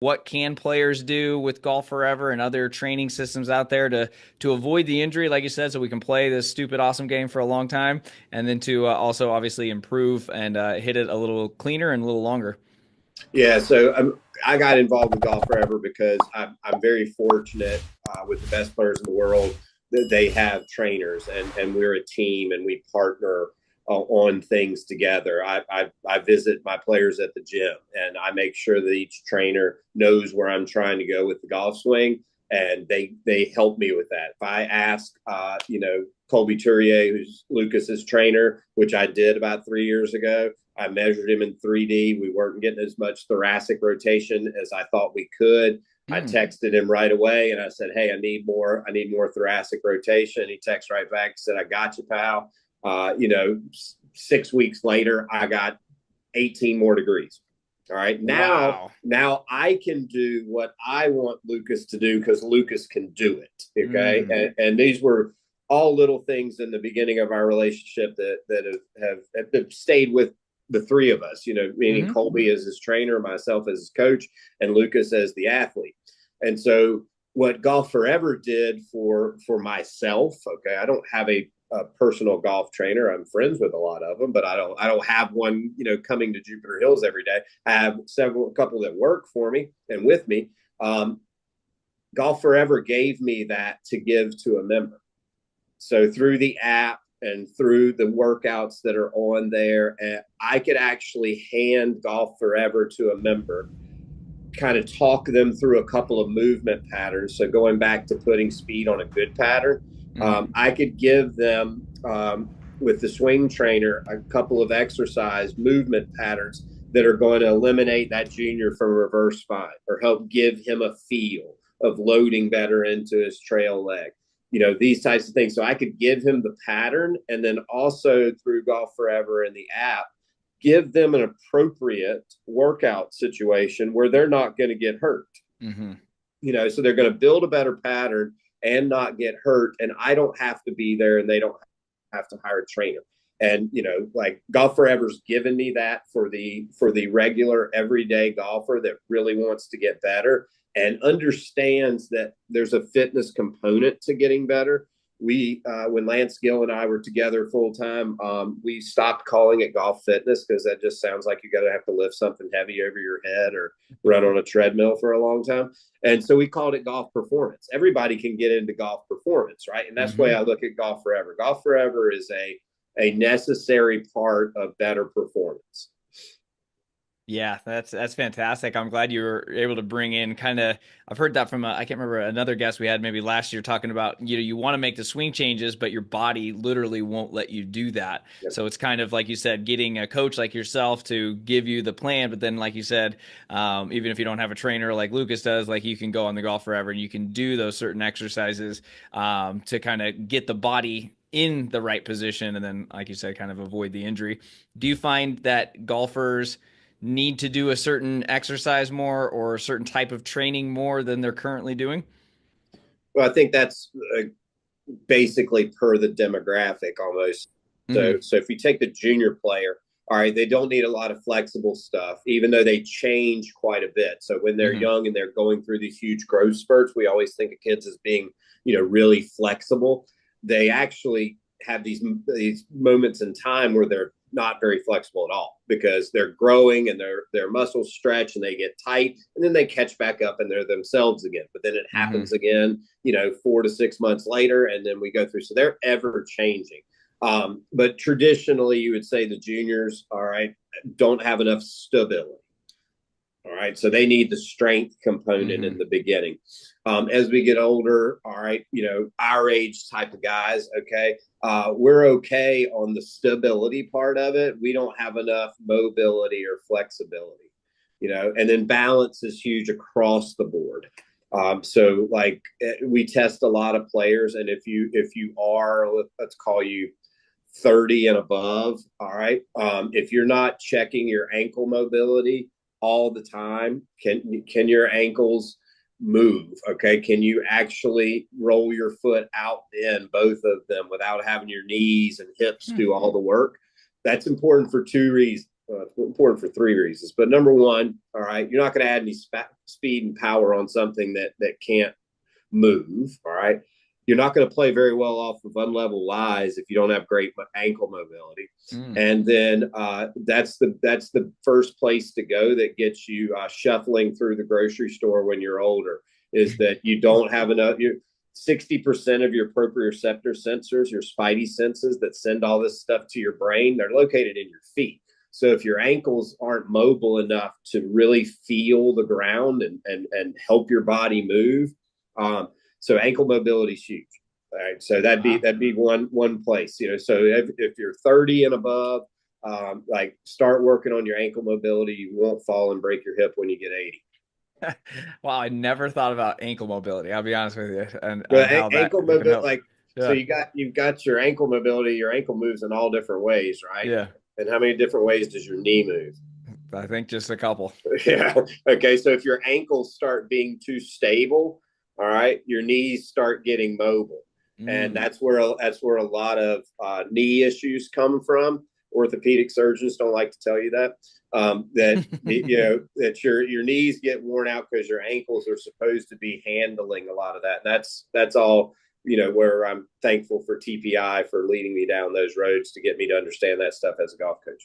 what can players do with Golf Forever and other training systems out there to avoid the injury, like you said, so we can play this stupid awesome game for a long time, and then to also obviously improve and hit it a little cleaner and a little longer. Yeah, so I got involved with Golf Forever because I'm very fortunate with the best players in the world that they have trainers, and we're a team and we partner on things together. I visit my players at the gym and I make sure that each trainer knows where I'm trying to go with the golf swing, and they help me with that. If I ask, Colby Tourier, who's Lucas's trainer, which I did about 3 years ago, I measured him in 3D. We weren't getting as much thoracic rotation as I thought we could. I Mm. texted him right away and I said, "Hey, I need more. I need more thoracic rotation." He texted right back and said, "I got you, pal." 6 weeks later, I got 18 more degrees. All right. Now, Wow. now I can do what I want Lucas to do because Lucas can do it. Okay. Mm. And these were all little things in the beginning of our relationship that have stayed with the three of us, meaning Hmm. Colby as his trainer, myself as his coach, and Lucas as the athlete. And so what Golf Forever did for myself, okay, I don't have a personal golf trainer. I'm friends with a lot of them, but I don't have one, coming to Jupiter Hills every day. I have a couple that work for me and with me. Um, Golf Forever gave me that to give to a member. So through the app and through the workouts that are on there, I could actually hand Golf Forever to a member, kind of talk them through a couple of movement patterns. So going back to putting speed on a good pattern, Hmm. I could give them with the swing trainer a couple of exercise movement patterns that are going to eliminate that junior from reverse spine or help give him a feel of loading better into his trail leg. These types of things. So I could give him the pattern and then also through Golf Forever and the app, give them an appropriate workout situation where they're not going to get hurt. Hmm. So they're going to build a better pattern and not get hurt. And I don't have to be there and they don't have to hire a trainer. And like Golf Forever's given me that for the regular everyday golfer that really wants to get better and understands that there's a fitness component to getting better. We when Lance Gill and I were together full time, we stopped calling it golf fitness because that just sounds like you got to have to lift something heavy over your head or run on a treadmill for a long time. And so we called it golf performance. Everybody can get into golf performance, right? And that's the way Hmm. I look at Golf Forever. Golf Forever is a necessary part of better performance. Yeah, that's fantastic. I'm glad you were able to bring in kind of. I've heard that from I can't remember another guest we had maybe last year talking about you want to make the swing changes, but your body literally won't let you do that. Yep. So it's kind of like you said, getting a coach like yourself to give you the plan. But then, like you said, even if you don't have a trainer like Lucas does, like you can go on the Golf Forever and you can do those certain exercises to kind of get the body in the right position, and then, like you said, kind of avoid the injury. Do you find that golfers need to do a certain exercise more or a certain type of training more than they're currently doing? Well, I think that's basically per the demographic almost. So, Mm-hmm. so if you take the junior player, all right, they don't need a lot of flexible stuff, even though they change quite a bit. So when they're Mm-hmm. young and they're going through these huge growth spurts, we always think of kids as being, really flexible. They actually have these moments in time where they're not very flexible at all because they're growing and their muscles stretch and they get tight and then they catch back up and they're themselves again. But then it Mm-hmm. happens again, 4 to 6 months later, and then we go through. So they're ever changing. But traditionally, you would say the juniors, all right, don't have enough stability. All right. So they need the strength component Mm-hmm. in the beginning. As we get older, all right, our age type of guys, okay, we're okay on the stability part of it. We don't have enough mobility or flexibility, and then balance is huge across the board. So like we test a lot of players, and if you are, let's call you 30 and above, all right, if you're not checking your ankle mobility all the time, can your ankles move? Okay, can you actually roll your foot out in both of them without having your knees and hips do all the work? That's important for two reasons. it's important for three reasons. But number one, all right, you're not going to add any speed and power on something that can't move. All right. You're not going to play very well off of unlevel lies if you don't have great ankle mobility. Mm. And then that's the first place to go that gets you shuffling through the grocery store when you're older, is that you don't have enough. 60% of your proprioceptor sensors, your spidey senses that send all this stuff to your brain, they're located in your feet. So if your ankles aren't mobile enough to really feel the ground and help your body move, so ankle mobility is huge. All right, so that'd be one place. So if you're 30 and above, like start working on your ankle mobility. You won't fall and break your hip when you get 80. Wow, I never thought about ankle mobility. I'll be honest with you, and But how that ankle can mobility, help. like, so Yeah, you've got your ankle mobility. Your ankle moves in all different ways, right? yeah. And how many different ways does your knee move? I think just a couple. Yeah. Okay. So if your ankles start being too stable, all right, your knees start getting mobile, and Mm. that's where a lot of knee issues come from. Orthopedic surgeons don't like to tell you that. That your knees get worn out because your ankles are supposed to be handling a lot of that. And that's all. Where I'm thankful for TPI for leading me down those roads to get me to understand that stuff as a golf coach.